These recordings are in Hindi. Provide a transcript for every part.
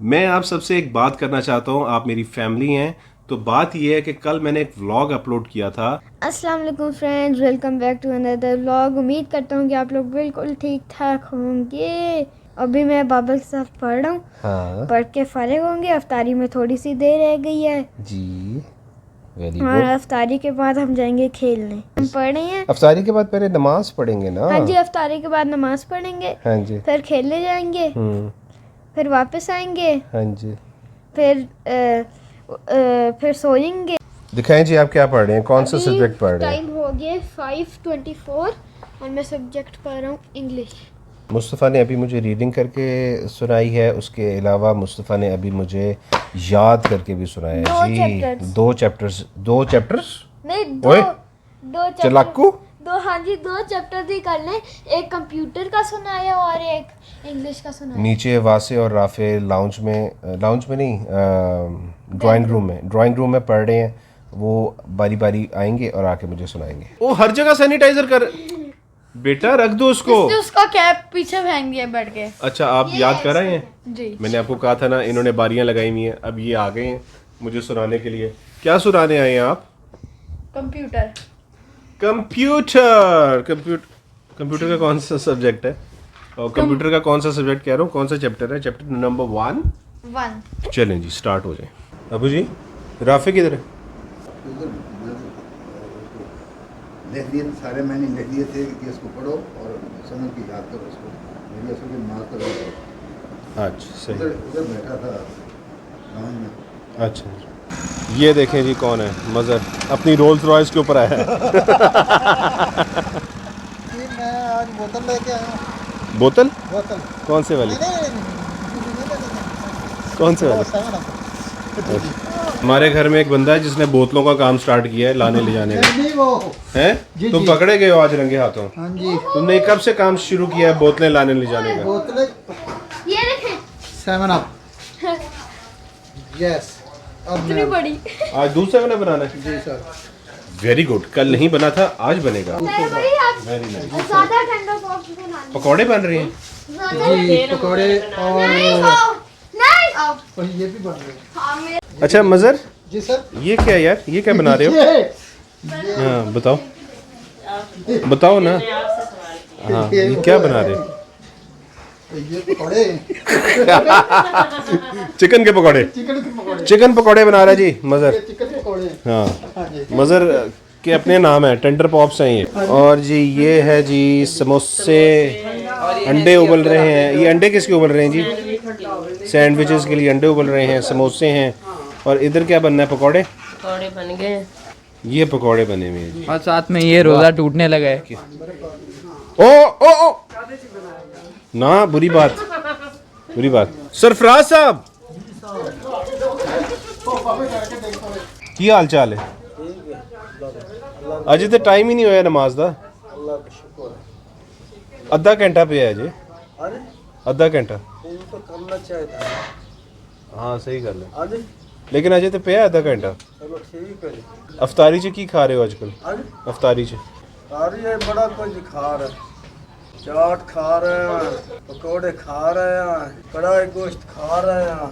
मैं आप सबसे एक बात करना चाहता हूँ, आप मेरी फैमिली हैं। तो बात यह है कि कल मैंने एक व्लॉग अपलोड किया था। अस्सलाम वालेकुम friends, welcome back to another vlog. उम्मीद करता हूँ कि आप लोग बिल्कुल ठीक ठाक होंगे। अभी मैं बाबा के साथ पढ़ रहा हूँ। हाँ पढ़ के फारिग होंगे। अफ्तारी में थोड़ी सी देर रह गई है जी, वेरी और गुड। अफ्तारी के बाद हम जाएंगे खेलने। हम पढ़ रहे हैं। अफ्तारी के बाद पहले नमाज पढ़ेंगे ना। हाँ जी, अफ्तारी के बाद नमाज पढ़ेंगे, हाँ जी। फिर खेलने जाएंगे, फिर वापस आएंगे, हाँ जी। फिर सोएंगे। दिखाएं जी, आप क्या पढ़ रहे हैं, कौन सा अभी सब्जेक्ट पढ़ रहे हैं? टाइम हो गया 5:24 और मैं सब्जेक्ट पढ़ रहा हूँ इंग्लिश। मुस्तफ़ा ने अभी मुझे रीडिंग करके सुनाई है, उसके अलावा मुस्तफ़ा ने अभी मुझे याद करके भी सुनाया दो जी। chapters। दो चैप्टर्स नहीं, ओए, दो चैप्टर। चलाकू। दो, हाँ जी, दो चैप्टर ही कर लें। एक कंप्यूटर का सुनाया और एक इंग्लिश का सुनाया। नीचे वासे और राफे लाउंज में नहीं, ड्राइंग रूम में पढ़ रहे हैं। वो बारी बारी आएंगे और आके मुझे सुनाएंगे। वो हर जगह सैनिटाइजर कर बेटा, रख दो उसको। उसका कैप पीछे फेंक दिया बैठ के। अच्छा, आप याद कर रहे हैं जी। मैंने आपको कहा था ना, इन्होंने बारियां लगाई हुई हैं। अब ये आ गए हैं मुझे सुनाने के लिए। क्या सुनाने आए हैं आप? कंप्यूटर। कंप्यूटर का कौन सा सब्जेक्ट है? और कंप्यूटर का कौन सा सब्जेक्ट कह रहा हूँ, कौन सा चैप्टर है? Chapter number 1। चलें जी, स्टार्ट हो जाए। अबू जी, राफे किधर है? लिख दिए सारे, मैंने लिख दिए थे कि इसको पढ़ो और समझ के याद करो इसको। मेरी असल में मार करो। अच्छा, सही। उधर बैठा था गाँव में। अच्छा, ये देखें जी, कौन है मज़र, अपनी रोल्स रॉयस के ऊपर आया है। मैं आज बोतल लेके आया हूँ। बोतल? बोतल कौन से वाली? कौन से वाली? हमारे घर में एक बंदा है जिसने बोतलों का काम स्टार्ट किया है, लाने ले जाने का। नहीं वो हैं? जी, तुम जी। पकड़े गए हो आज रंगे हाथों। हाँ जी, तुमने कब से काम शुरू किया है बोतलें लाने ले जाने का? बोतलें ये देखें, 7 अप। यस, अब इतनी बड़ी। आज दूसरा वाला बनाना है? जी सर। वेरी गुड, कल नहीं बना था, आज बनेगा। भाई आप वेरी नाइस। ज्यादा ठंडा कॉफी बनाना। पकौड़े बन रहे हैं। जी, पकौड़े और नहीं, ये भी बन रहे हैं। हाँ, मेरे अच्छा मज़र, जी सर। ये क्या है यार, ये क्या बना रहे हो? ये हाँ बताओ, बताओ ना। हाँ, ये क्या बना रहे हो? ये पकौड़े, चिकन के पकौड़े। चिकन के पकौड़े, चिकन पकौड़े बना रहा है जी मज़र। चिकन पकौड़े। हाँ, हाँ जी। मज़र के अपने नाम है, टेंडर पॉप्स हैं ये। और जी ये है जी समोसे, अंडे उबल रहे हैं। ये अंडे किसके उबल रहे हैं जी? सैंडविचेस के लिए अंडे उबल रहे हैं। समोसे हैं और इधर क्या बनना है? पकौड़े। पकौड़े बन गए ये पकौड़े बने हुए हैं जी। और साथ में ये रोजा टूटने लगा है। ओ ओ ओ ना, बुरी बात, बुरी बात। सरफराज साहब, की हाल चाल है? अजे तो टाइम ही नहीं होया नमाज दा। अद्धा घंटा पे है जी, अद्धा घंटा। हाँ सही गल है, लेकिन अजे तो पे अद्धा घंटा। अफतारी च की खा रहे हो आजकल? अफतारी च बड़ा कुछ खा रहे, चाट खा रहे हैं, पकौड़े खा रहे हैं, कढ़ाई गोश्त खा रहे हैं,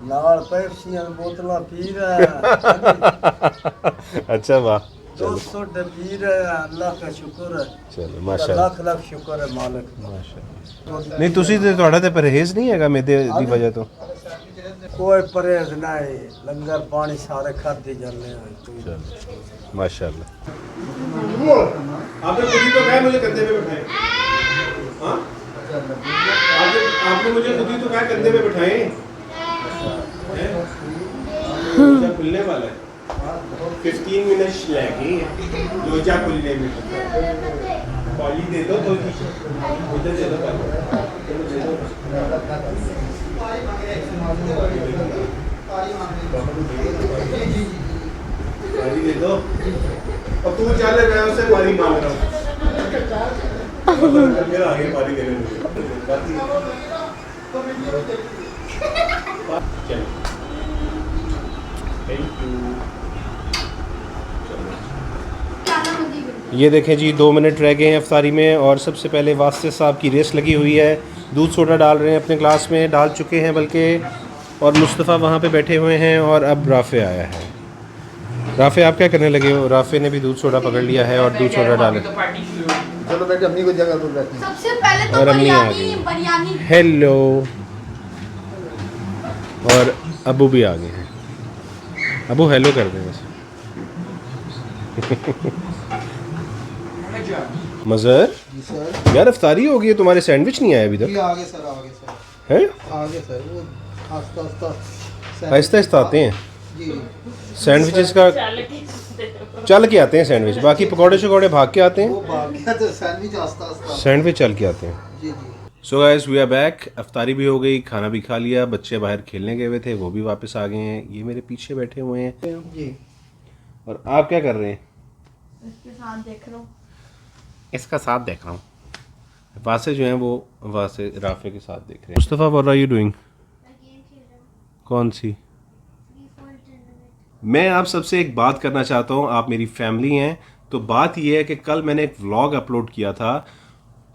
लाल पेप्सियां बोतला पी रहे हैं। अच्छा वाह, 200 पी रहे हैं। अल्लाह का शुक्र है, चलो माशाल्लाह। लाख लाख शुक्र है मालिक। माशाल्लाह। नहीं तुसी ते ਤੁਹਾਡਾ ਤੇ ਪਰਹੇਜ਼ ਨਹੀਂ ਹੈਗਾ ਮੈਦੇ ਦੀ ਵਜ੍ਹਾ ਤੋਂ? कोई परहेज नहीं, लंगर पानी सारे खाते जाने हैं। माशाल्लाह। आपने खुद ही तो कहा मुझे कंधे पे बिठाएं। हाँ? आपने मुझे खुद ही तो कहा कंधे पे बिठाएं। लोचा खुलने वाला है, 15 मिनट लगे लोचा खुलने में। पॉली दे दो तो उधर चलो पानी दे दो। अब तू चल रहा है, उससे पानी मांग रहा हूँ। मेरा आगे पानी देने मुझे। चलो, थैंक यू। ये देखें जी, 2 मिनट रह गए हैं अफ्तारी में और सबसे पहले वास्ते साहब की रेस लगी हुई है। दूध सोडा डाल रहे हैं अपने ग्लास में, डाल चुके हैं बल्कि। और मुस्तफ़ा वहाँ पे बैठे हुए हैं और अब राफ़े आया है। राफ़े आप क्या करने लगे हो? राफ़े ने भी दूध सोडा पकड़ लिया है और दूध सोडा डाले। चलो बेटे अम्मी को जगह पर बैठे। सबसे पहले तो और अम्मी आ बिरयानी गई। बिरयानी हेलो। और अबू भी आ गए हैं। अबू हेलो कर दें बस। मज़र जी सर। यार अफ्तारी हो गई है, तुम्हारे सैंडविच नहीं आए अभी तक। आगे सर आगे सर है आगे सर वो आस्ता आस्ता आहिस्ता आहिस्ता आते हैं जी। सैंडविचेस का। चल के आते हैं सैंडविच, बाकी पकौड़े शकौड़े भाग के आते वो हैं, बाकी तो सैंडविच आस्ता आस्ता। सैंडविच चल के आते हैं। जी जी। So guys we are back. अफ्तारी भी हो गई, खाना भी खा लिया, बच्चे बाहर खेलने गए हुए थे वो भी वापस आ गए हैं। ये मेरे पीछे बैठे हुए हैं। जी। और आप क्या कर रहे हैं? इसके साथ देख रहा हूँ। इसका साथ देख रहा हूँ। वासे जो हैं वो वासे राफे के साथ देख रहे हैं। Mustafa what are you doing? कौन सी? मैं आप सबसे एक बात करना चाहता हूँ, आप मेरी फैमिली हैं, तो बात यह है कि कल मैंने एक व्लॉग अपलोड किया था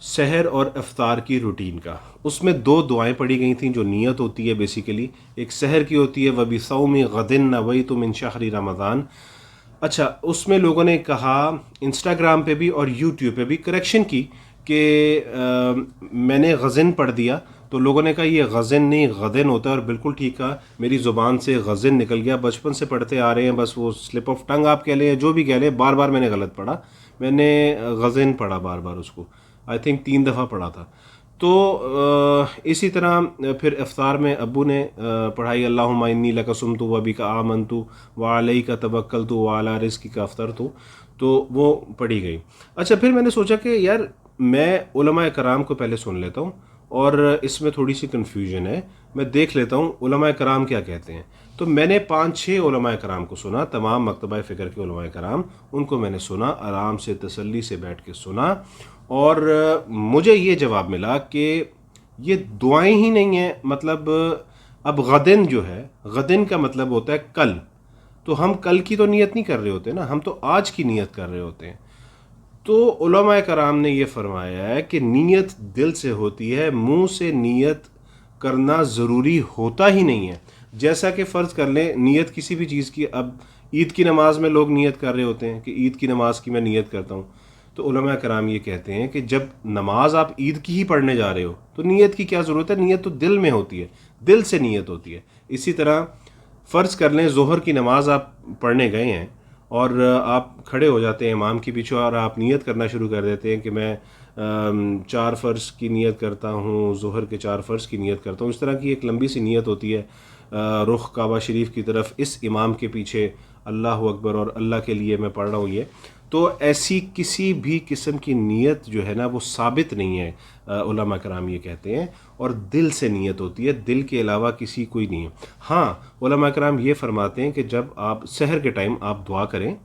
सहर और इफ्तार की रूटीन का। उसमें 2 दुआएं पढ़ी गई थी जो नियत होती है बेसिकली। एक सहर की होती है वबी सौमी गदिन नवैतु मिन शहरी रमज़ान। अच्छा, उसमें लोगों ने कहा इंस्टाग्राम पे भी और यूट्यूब पे भी करेक्शन की कि मैंने गज़न पढ़ दिया, तो लोगों ने कहा ये गज़न नहीं गदन होता है, और बिल्कुल ठीक कहा। मेरी ज़ुबान से गज़न निकल गया, बचपन से पढ़ते आ रहे हैं, बस वो स्लिप ऑफ टंग आप कह लें, जो भी कह लें, बार बार मैंने गलत पढ़ा। मैंने गज़न पढ़ा बार बार, उसको आई थिंक 3 दफ़ा पढ़ा था। तो इसी तरह फिर इफ्तार में अब्बू ने पढ़ाई अल्लाहुम्मा इन्नी लका सुमतु व बिका आमनतु व अलैका तवक्कलतु व अला रिज़्क़िका अफ़्तरतु, तो वो पढ़ी गई। अच्छा, फिर मैंने सोचा कि यार मैं उलमाए कराम को पहले सुन लेता हूँ, और इसमें थोड़ी सी कन्फ्यूजन है, मैं देख लेता हूँ उलमाए कराम क्या कहते हैं। तो मैंने 5-6 उलमाए कराम को सुना, तमाम मकतबा फ़िक्र के उलमाए कराम, उनको मैंने सुना, आराम से तसल्ली से बैठ के सुना, और मुझे ये जवाब मिला कि ये दुआएं ही नहीं हैं। मतलब अब गदन जो है, गदन का मतलब होता है कल, तो हम कल की तो नियत नहीं कर रहे होते ना, हम तो आज की नियत कर रहे होते हैं। तो उलमाए कराम ने ये फरमाया है कि नियत दिल से होती है, मुंह से नियत करना ज़रूरी होता ही नहीं है। जैसा कि फ़र्ज़ कर लें नियत किसी भी चीज़ की, अब ईद की नमाज में लोग नियत कर रहे होते हैं कि ईद की नमाज की मैं नियत करता हूँ, तो उलमाए कराम ये कहते हैं कि जब नमाज आप ईद की ही पढ़ने जा रहे हो तो नियत की क्या ज़रूरत है, नियत तो दिल में होती है, दिल से नियत होती है। इसी तरह फ़र्ज़ कर लें ज़ोहर की नमाज आप पढ़ने गए हैं और आप खड़े हो जाते हैं इमाम के पीछे और आप नियत करना शुरू कर देते हैं कि मैं 4 फ़र्ज़ की नियत करता हूँ, ज़ोहर के 4 फ़र्ज़ की नियत करता हूँ। इस तरह की एक लंबी सी नियत होती है, रुख काबा शरीफ की तरफ, इस इमाम के पीछे अल्लाह अकबर और अल्लाह के लिए मैं पढ़ रहा हूँ ये। तो ऐसी किसी भी किस्म की नियत जो है ना वो साबित नहीं है। उलमा कराम ये कहते हैं, और दिल से नियत होती है, दिल के अलावा किसी कोई नहीं है। हाँ, उलमा कराम ये फरमाते हैं कि जब आप सहर के टाइम आप दुआ करें,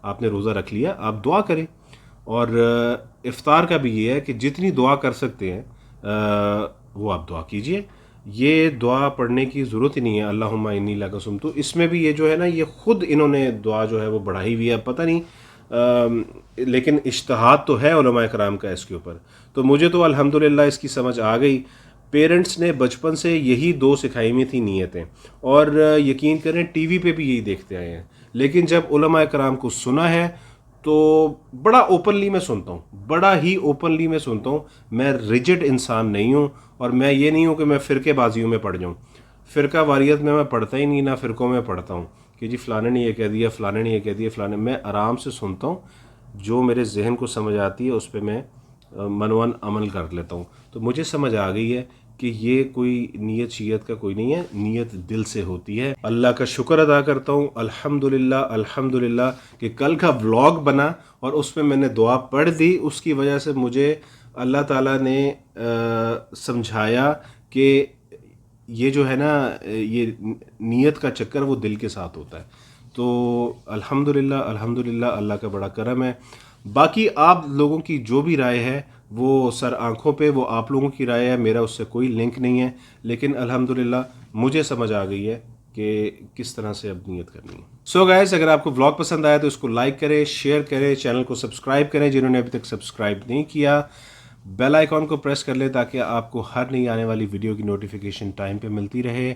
आपने रोज़ा रख लिया, आप दुआ करें, और इफ्तार का भी ये है कि जितनी दुआ कर सकते हैं वो आप दुआ कीजिए। ये दुआ पढ़ने की ज़रूरत ही नहीं है अल्लाहुम्मा इन्नी लका सुमतु। इसमें भी ये जो है ना, ये ख़ुद इन्होंने दुआ जो है वो बढ़ाई हुई है, पता नहीं लेकिन इज्तिहाद तो है उलमाए कराम का इसके ऊपर। तो मुझे तो अल्हम्दुलिल्लाह इसकी समझ आ गई। पेरेंट्स ने बचपन से यही 2 सिखाई हुई थी नियतें, और यकीन करें टीवी पे भी यही देखते आए हैं। लेकिन जब उलमाए कराम को सुना है तो बड़ा ओपनली मैं सुनता हूँ, बड़ा ही ओपनली मैं सुनता हूँ। मैं रिजिड इंसान नहीं हूँ, और मैं ये नहीं हूँ कि मैं फ़िरक़ेबाज़ियों में पड़ जाऊँ। फ़िरका वारियत में मैं पढ़ता ही नहीं, ना फ़िरक़ों में पढ़ता हूँ कि जी फ़लाने ने ये कह दिया, फ़लाने ने ये कह दिया, फ़लाने। मैं आराम से सुनता हूँ, जो मेरे जहन को समझ आती है उस पर मैं मनवन अमल कर लेता हूँ। तो मुझे समझ आ गई है कि ये कोई नियत शीयत का कोई नहीं है, नियत दिल से होती है। अल्लाह का शुक्र अदा करता हूँ अल्हम्दुलिल्लाह अल्हम्दुलिल्लाह कि कल का व्लॉग बना और उसमें मैंने दुआ पढ़ दी। उसकी वजह से मुझे अल्लाह ताला ने समझाया कि ये जो है ना, ये नियत का चक्कर वो दिल के साथ होता है। तो अल्हम्दुलिल्लाह अल्हम्दुलिल्लाह, अल्लाह का बड़ा करम है। बाकी आप लोगों की जो भी राय है वो सर आँखों पे, वो आप लोगों की राय है, मेरा उससे कोई लिंक नहीं है। लेकिन अल्हम्दुलिल्लाह मुझे समझ आ गई है कि किस तरह से अब नियत करनी है। सो गाइस, अगर आपको व्लॉग पसंद आया तो इसको लाइक करें, शेयर करें, चैनल को सब्सक्राइब करें जिन्होंने अभी तक सब्सक्राइब नहीं किया। बेल आइकॉन को प्रेस कर ले ताकि आपको हर नई आने वाली वीडियो की नोटिफिकेशन टाइम पे मिलती रहे।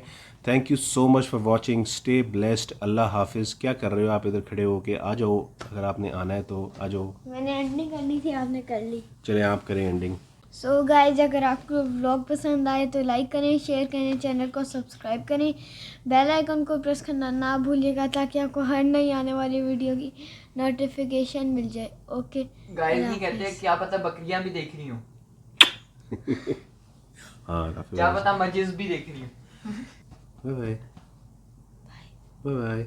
Thank you so much for watching. Stay blessed. अल्लाह हाफिज़। क्या कर रहे हो आप इधर खड़े होके? आ जाओ, अगर आपने आना है तो आ जाओ। मैंने एंडिंग करनी थी, आपने कर ली। चलें आप करें एंडिंग। सो गाइज, अगर आपको व्लॉग पसंद आए तो लाइक करें, शेयर करें, चैनल को सब्सक्राइब करें, बेल आइकन को प्रेस करना ना भूलिएगा ताकि आपको हर नई आने वाली वीडियो की नोटिफिकेशन मिल जाए। ओके गाइस नहीं कहते हैं, क्या पता बकरियां भी देख रही हूँ, हाँ काफी क्या पता मजिस भी देख रही हूँ। Bye bye bye bye.